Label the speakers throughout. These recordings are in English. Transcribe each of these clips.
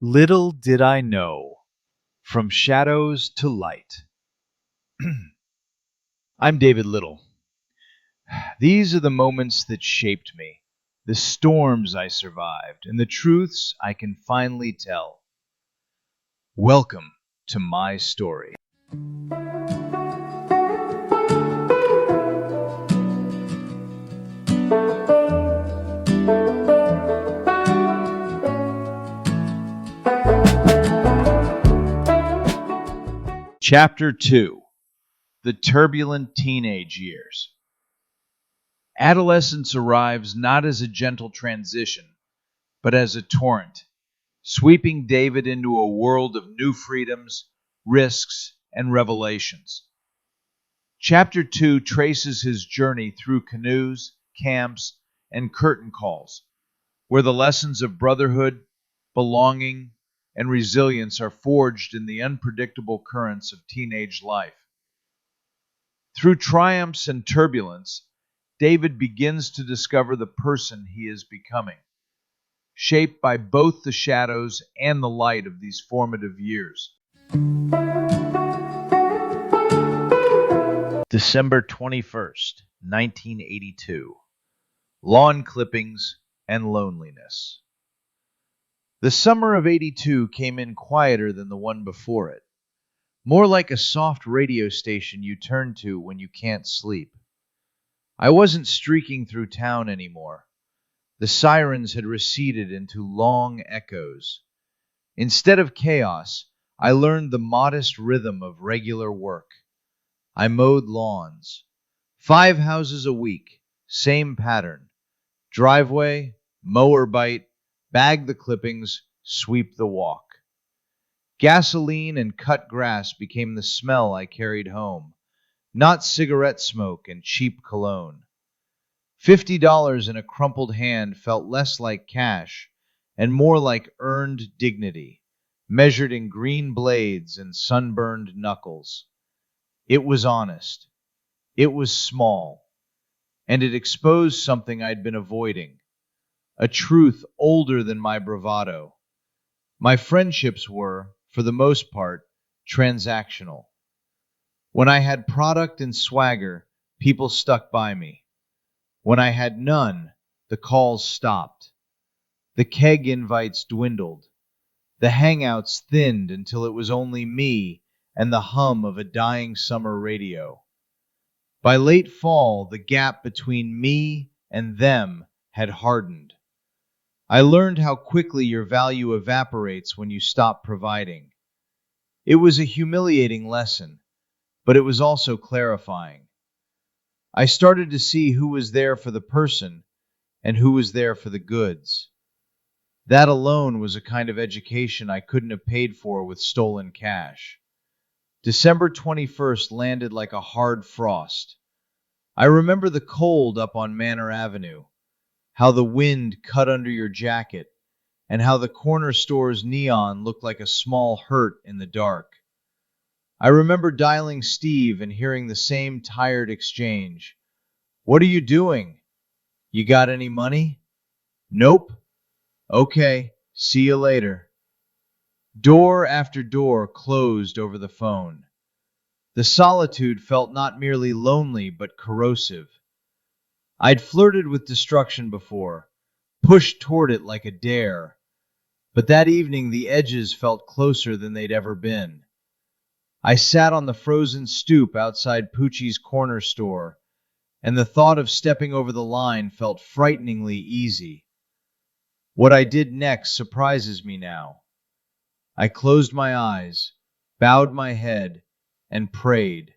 Speaker 1: Little did I know, from shadows to light. I'm David Liddle. These are the moments that shaped me, the storms I survived, and the truths I can finally tell. Welcome to my story. Chapter 2: The Turbulent Teenage Years. Adolescence arrives not as a gentle transition, but as a torrent, sweeping David into a world of new freedoms, risks, and revelations. Chapter 2 traces his journey through canoes, camps, and curtain calls, where the lessons of brotherhood, belonging, and resilience are forged in the unpredictable currents of teenage life. Through triumphs and turbulence, David begins to discover the person he is becoming, shaped by both the shadows and the light of these formative years. December 21st, 1982. Lawn clippings and loneliness. The summer of '82 came in quieter than the one before it, more like a soft radio station you turn to when you can't sleep. I wasn't streaking through town anymore. The sirens had receded into long echoes. Instead of chaos, I learned the modest rhythm of regular work. I mowed lawns. 5 houses a week, same pattern. Driveway, mower bite, bag the clippings, sweep the walk. Gasoline and cut grass became the smell I carried home, not cigarette smoke and cheap cologne. $50 in a crumpled hand felt less like cash and more like earned dignity, measured in green blades and sunburned knuckles. It was honest. It was small. And it exposed something I'd been avoiding, a truth older than my bravado. My friendships were, for the most part, transactional. When I had product and swagger, people stuck by me. When I had none, the calls stopped. The keg invites dwindled. The hangouts thinned until it was only me and the hum of a dying summer radio. By late fall, the gap between me and them had hardened. I learned how quickly your value evaporates when you stop providing. It was a humiliating lesson, but it was also clarifying. I started to see who was there for the person and who was there for the goods. That alone was a kind of education I couldn't have paid for with stolen cash. December 21st landed like a hard frost. I remember the cold up on Manor Avenue, how the wind cut under your jacket, and how the corner store's neon looked like a small hurt in the dark. I remember dialing Steve and hearing the same tired exchange. "What are you doing? You got any money?" "Nope." "Okay, see you later." Door after door closed over the phone. The solitude felt not merely lonely, but corrosive. I'd flirted with destruction before, pushed toward it like a dare, but that evening the edges felt closer than they'd ever been. I sat on the frozen stoop outside Pucci's corner store, and the thought of stepping over the line felt frighteningly easy. What I did next surprises me now. I closed my eyes, bowed my head, and prayed.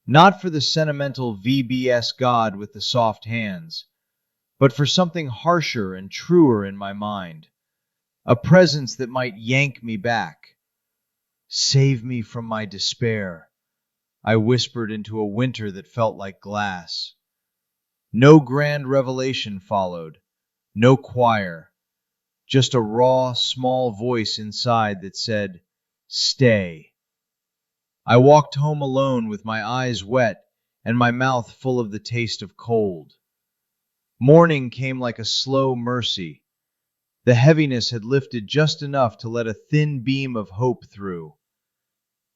Speaker 1: Not for the sentimental VBS God with the soft hands, but for something harsher and truer in my mind, a presence that might yank me back. "Save me from my despair," I whispered into a winter that felt like glass. No grand revelation followed, no choir, just a raw, small voice inside that said, "Stay." I walked home alone with my eyes wet and my mouth full of the taste of cold. Morning came like a slow mercy. The heaviness had lifted just enough to let a thin beam of hope through.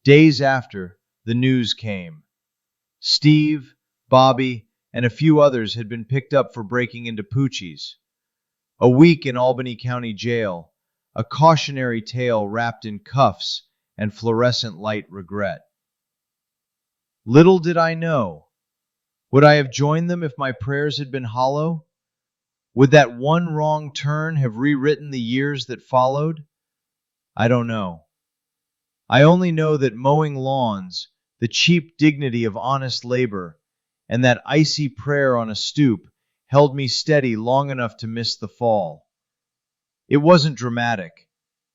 Speaker 1: Days after, the news came. Steve, Bobby, and a few others had been picked up for breaking into Pucci's. A week in Albany County Jail, a cautionary tale wrapped in cuffs and fluorescent light regret. Little did I know. Would I have joined them if my prayers had been hollow? Would that one wrong turn have rewritten the years that followed? I don't know. I only know that mowing lawns, the cheap dignity of honest labor, and that icy prayer on a stoop held me steady long enough to miss the fall. It wasn't dramatic.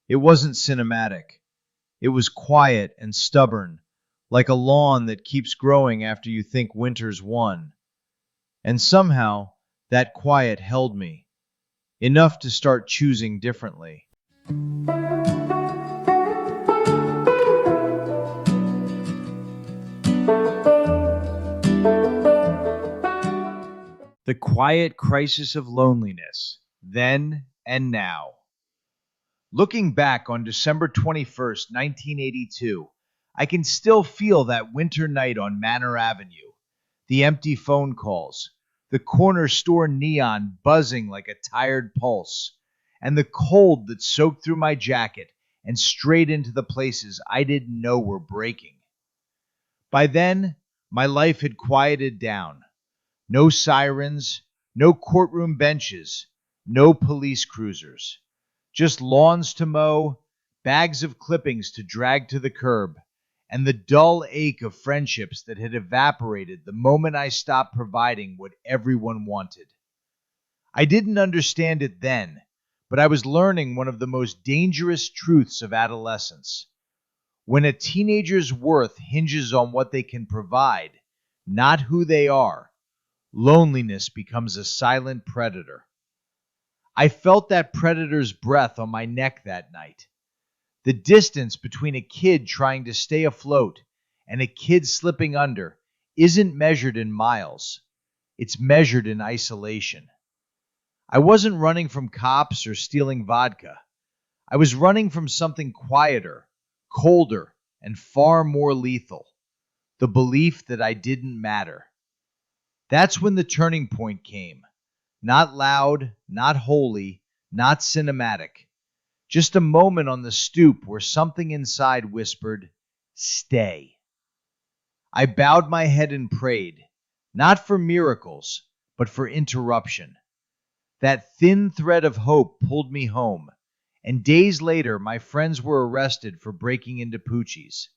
Speaker 1: It wasn't cinematic. It was quiet and stubborn, like a lawn that keeps growing after you think winter's won. And somehow, that quiet held me, enough to start choosing differently. The quiet crisis of loneliness, then and now. Looking back on December 21st, 1982, I can still feel that winter night on Manor Avenue, the empty phone calls, the corner store neon buzzing like a tired pulse, and the cold that soaked through my jacket and straight into the places I didn't know were breaking. By then, my life had quieted down. No sirens, no courtroom benches, no police cruisers. Just lawns to mow, bags of clippings to drag to the curb, and the dull ache of friendships that had evaporated the moment I stopped providing what everyone wanted. I didn't understand it then, but I was learning one of the most dangerous truths of adolescence. When a teenager's worth hinges on what they can provide, not who they are, loneliness becomes a silent predator. I felt that predator's breath on my neck that night. The distance between a kid trying to stay afloat and a kid slipping under isn't measured in miles. It's measured in isolation. I wasn't running from cops or stealing vodka. I was running from something quieter, colder, and far more lethal. The belief that I didn't matter. That's when the turning point came. Not loud, not holy, not cinematic. Just a moment on the stoop where something inside whispered, "Stay." I bowed my head and prayed, not for miracles, but for interruption. That thin thread of hope pulled me home, and days later my friends were arrested for breaking into Pucci's.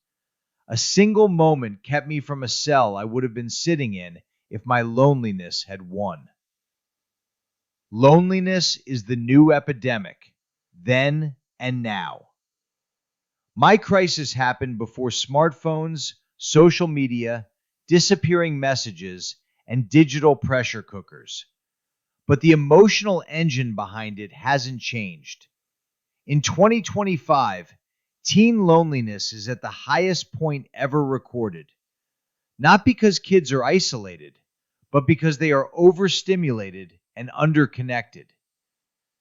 Speaker 1: A single moment kept me from a cell I would have been sitting in if my loneliness had won. Loneliness is the new epidemic, then and now. My crisis happened before smartphones, social media, disappearing messages, and digital pressure cookers. But the emotional engine behind it hasn't changed. In 2025, teen loneliness is at the highest point ever recorded. Not because kids are isolated, but because they are overstimulated and underconnected.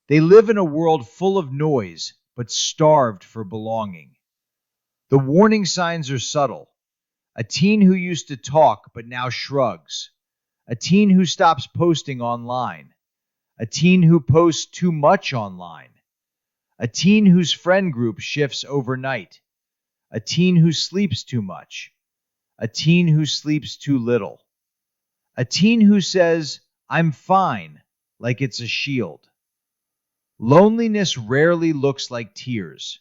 Speaker 1: They live in a world full of noise, but starved for belonging. The warning signs are subtle. A teen who used to talk but now shrugs. A teen who stops posting online. A teen who posts too much online. A teen whose friend group shifts overnight. A teen who sleeps too much. A teen who sleeps too little. A teen who says, "I'm fine," like it's a shield. Loneliness rarely looks like tears.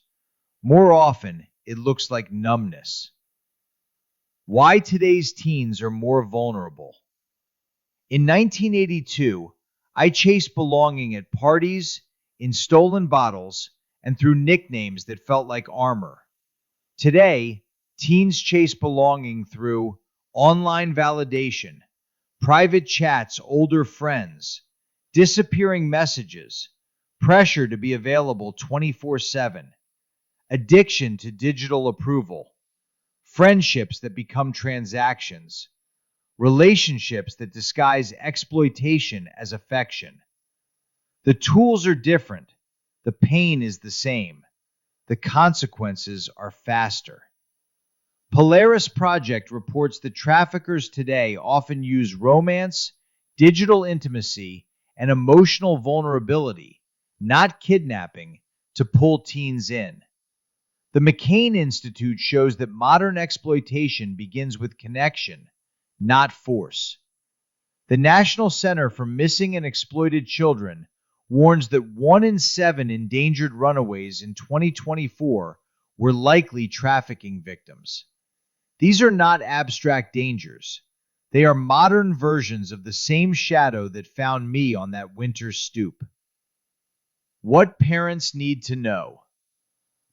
Speaker 1: More often, it looks like numbness. Why today's teens are more vulnerable. In 1982, I chased belonging at parties, in stolen bottles, and through nicknames that felt like armor. Today, teens chase belonging through online validation, private chats, older friends, disappearing messages, pressure to be available 24/7, addiction to digital approval, friendships that become transactions, relationships that disguise exploitation as affection. The tools are different, The pain is the same. The consequences are faster. Polaris Project reports that traffickers today often use romance, digital intimacy, and emotional vulnerability, not kidnapping, to pull teens in. The McCain Institute shows that modern exploitation begins with connection, not force. The National Center for Missing and Exploited Children warns that 1 in 7 endangered runaways in 2024 were likely trafficking victims. These are not abstract dangers. They are modern versions of the same shadow that found me on that winter stoop. What parents need to know.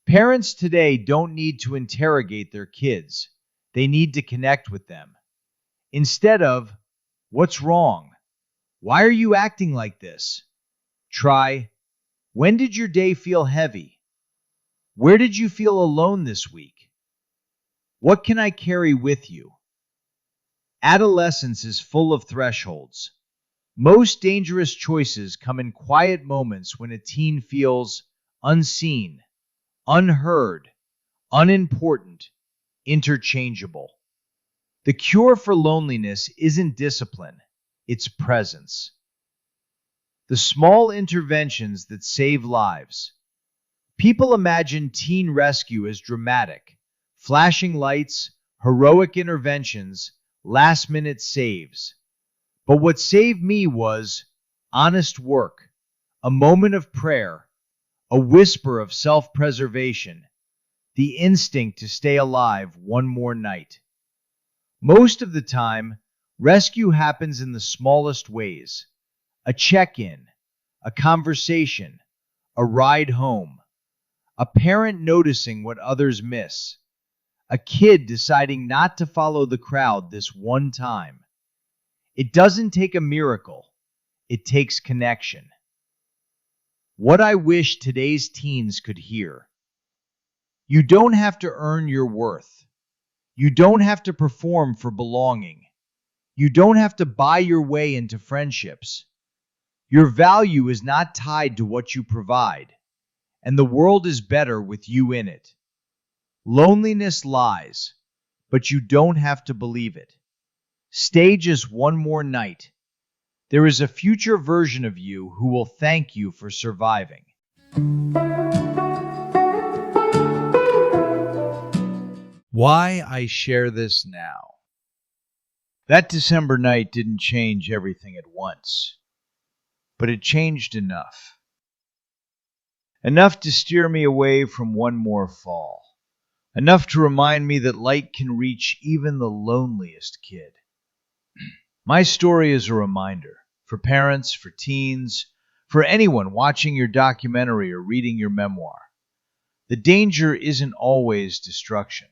Speaker 1: Parents today don't need to interrogate their kids. They need to connect with them. Instead of, "What's wrong? Why are you acting like this?" Try, "When did your day feel heavy? Where did you feel alone this week? What can I carry with you?" Adolescence is full of thresholds. Most dangerous choices come in quiet moments when a teen feels unseen, unheard, unimportant, interchangeable. The cure for loneliness isn't discipline, it's presence. The small interventions that save lives. People imagine teen rescue as dramatic, flashing lights, heroic interventions, last-minute saves. But what saved me was honest work, a moment of prayer, a whisper of self-preservation, the instinct to stay alive one more night. Most of the time, rescue happens in the smallest ways. A check-in, a conversation, a ride home, a parent noticing what others miss, a kid deciding not to follow the crowd this one time. It doesn't take a miracle, it takes connection. What I wish today's teens could hear. You don't have to earn your worth. You don't have to perform for belonging. You don't have to buy your way into friendships. Your value is not tied to what you provide, and the world is better with you in it. Loneliness lies, but you don't have to believe it. Stay just one more night. There is a future version of you who will thank you for surviving. Why I share this now. That December night didn't change everything at once, but it changed enough. Enough to steer me away from one more fall. Enough to remind me that light can reach even the loneliest kid. My story is a reminder for parents, for teens, for anyone watching your documentary or reading your memoir. The danger isn't always destruction.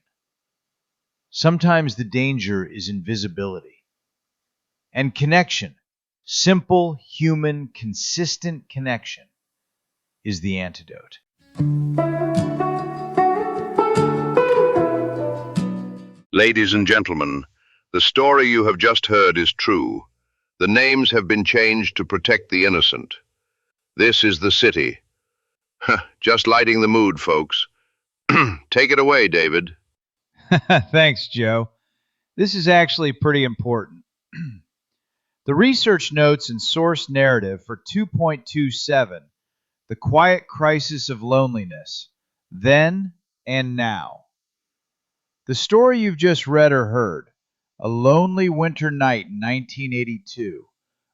Speaker 1: Sometimes the danger is invisibility. And connection, simple, human, consistent connection, is the antidote.
Speaker 2: Ladies and gentlemen, the story you have just heard is true. The names have been changed to protect the innocent. This is the city. Just lighting the mood, folks. Take it away, David.
Speaker 1: Thanks, Joe. This is actually pretty important. The research notes and source narrative for 2.27, The Quiet Crisis of Loneliness, Then and Now. The story you've just read or heard, a lonely winter night in 1982,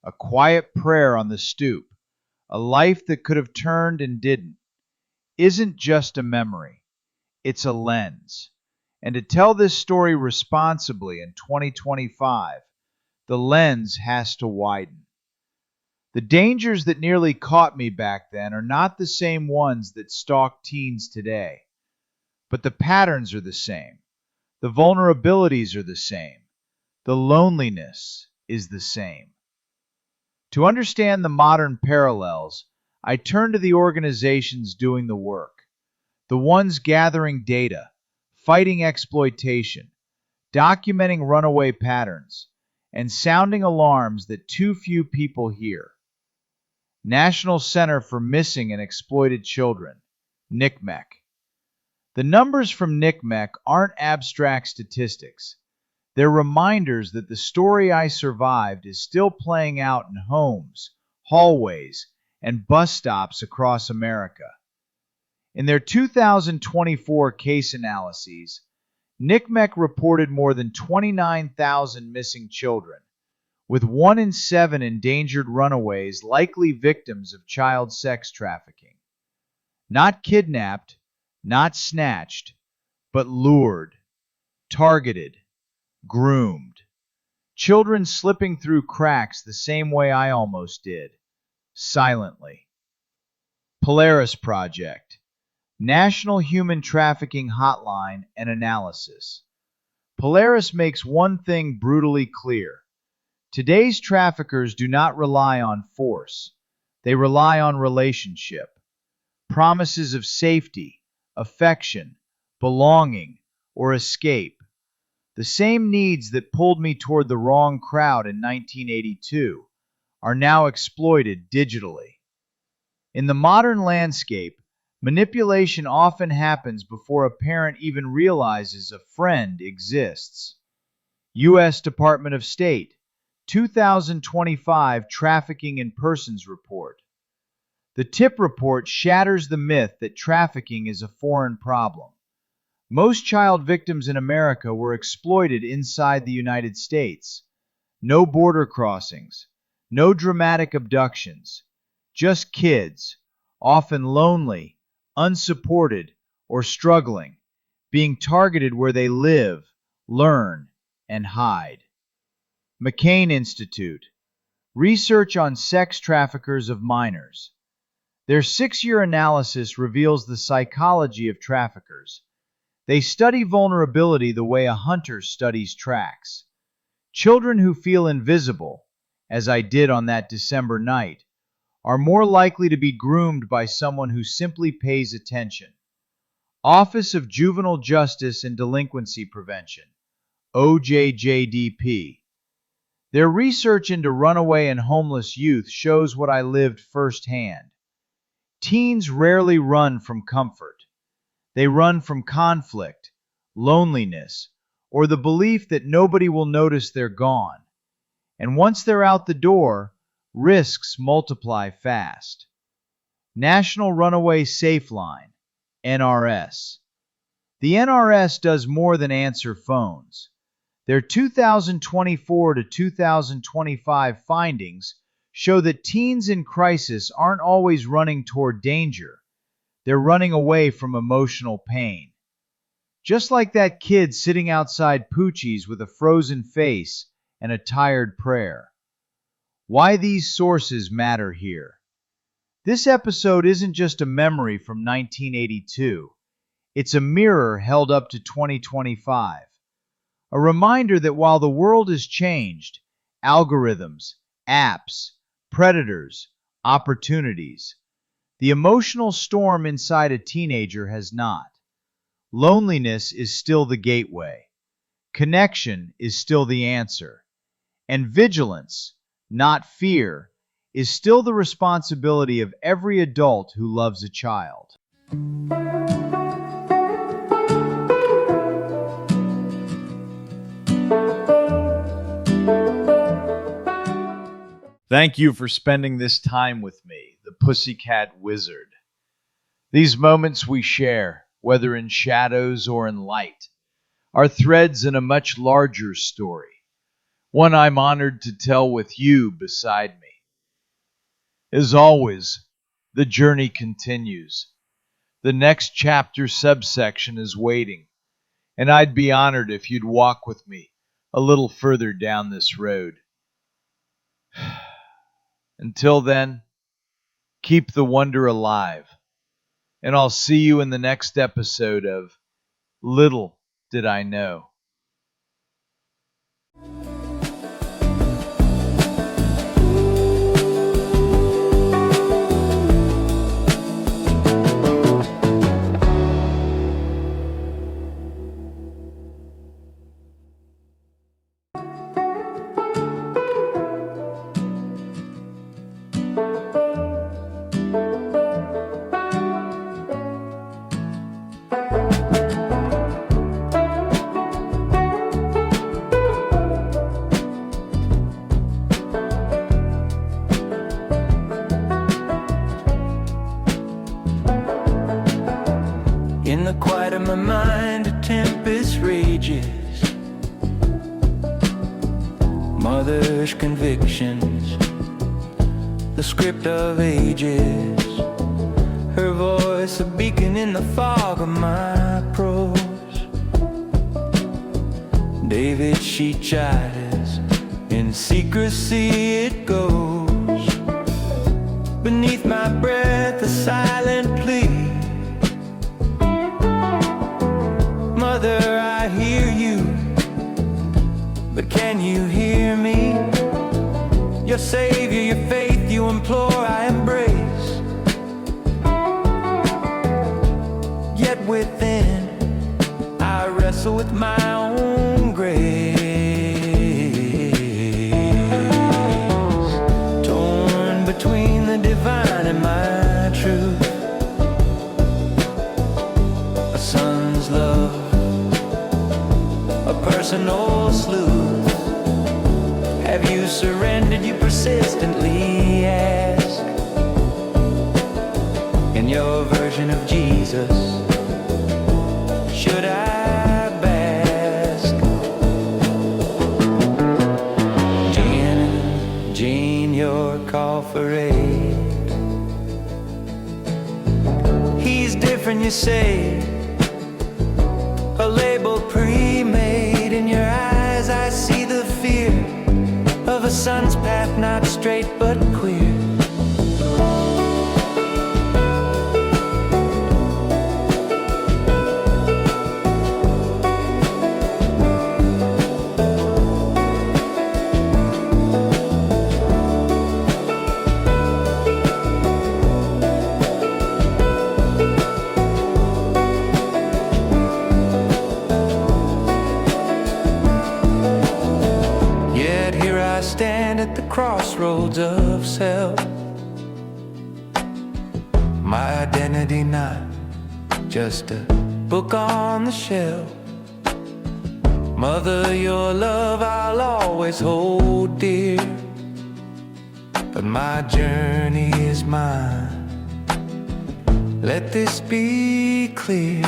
Speaker 1: a quiet prayer on the stoop, a life that could have turned and didn't, isn't just a memory. It's a lens. And to tell this story responsibly in 2025, the lens has to widen. The dangers that nearly caught me back then are not the same ones that stalk teens today, but the patterns are the same. The vulnerabilities are the same. The loneliness is the same. To understand the modern parallels, I turn to the organizations doing the work, the ones gathering data, fighting exploitation, documenting runaway patterns, and sounding alarms that too few people hear. National Center for Missing and Exploited Children, NCMEC. The numbers from NCMEC aren't abstract statistics. They're reminders that the story I survived is still playing out in homes, hallways, and bus stops across America. In their 2024 case analyses, NCMEC reported more than 29,000 missing children, with 1 in 7 endangered runaways likely victims of child sex trafficking. Not kidnapped, not snatched, but lured, targeted, groomed. Children slipping through cracks the same way I almost did, silently. Polaris Project, National Human Trafficking Hotline and Analysis. Polaris makes one thing brutally clear. Today's traffickers do not rely on force. They rely on relationship. Promises of safety, affection, belonging, or escape. The same needs that pulled me toward the wrong crowd in 1982 are now exploited digitally. In the modern landscape, manipulation often happens before a parent even realizes a friend exists. U.S. Department of State, 2025 Trafficking in Persons Report. The TIP report shatters the myth that trafficking is a foreign problem. Most child victims in America were exploited inside the United States. No border crossings, no dramatic abductions, just kids, often lonely, unsupported, or struggling, being targeted where they live, learn, and hide. McCain Institute, Research on Sex Traffickers of Minors. Their 6-year analysis reveals the psychology of traffickers. They study vulnerability the way a hunter studies tracks. Children who feel invisible, as I did on that December night, are more likely to be groomed by someone who simply pays attention. Office of Juvenile Justice and Delinquency Prevention, OJJDP. Their research into runaway and homeless youth shows what I lived firsthand. Teens rarely run from comfort. They run from conflict, loneliness, or the belief that nobody will notice they're gone. And once they're out the door, risks multiply fast. National Runaway Safe Line, NRS. The NRS does more than answer phones. Their 2024 to 2025 findings show that teens in crisis aren't always running toward danger. They're running away from emotional pain. Just like that kid sitting outside Pucci's with a frozen face and a tired prayer. Why these sources matter here. This episode isn't just a memory from 1982. It's a mirror held up to 2025. A reminder that while the world has changed, algorithms, apps, predators, opportunities, the emotional storm inside a teenager has not. Loneliness is still the gateway. Connection is still the answer. And vigilance, not fear, is still the responsibility of every adult who loves a child. Thank you for spending this time with me, the Pussycat Wizard. These moments we share, whether in shadows or in light, are threads in a much larger story, one I'm honored to tell with you beside me. As always, the journey continues. The next chapter subsection is waiting, and I'd be honored if you'd walk with me a little further down this road. Until then, keep the wonder alive, and I'll see you in the next episode of Little Did I Know.
Speaker 3: In the quiet of my mind, a tempest rages. Mother's convictions, the script of ages. Her voice a beacon in the fog of my prose. David, she chides, in secrecy it goes. Beneath my breath a silent plea. Mother, I hear you, but can you hear me? Your Savior, your faith you implore, I embrace. Yet within, I wrestle with my own grace. Torn between the divine and my truth. A son's love, a personal sleuth. Have you surrendered? You persistently ask. In your version of Jesus, should I bask? Jane, your call for aid. He's different, you say, a label pre-made. In your eyes I see the fear of a son's path, not straight but queer. Stand at the crossroads of self. My identity not just a book on the shelf. Mother, your love I'll always hold dear, but my journey is mine. Let this be clear.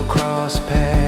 Speaker 3: Cross paths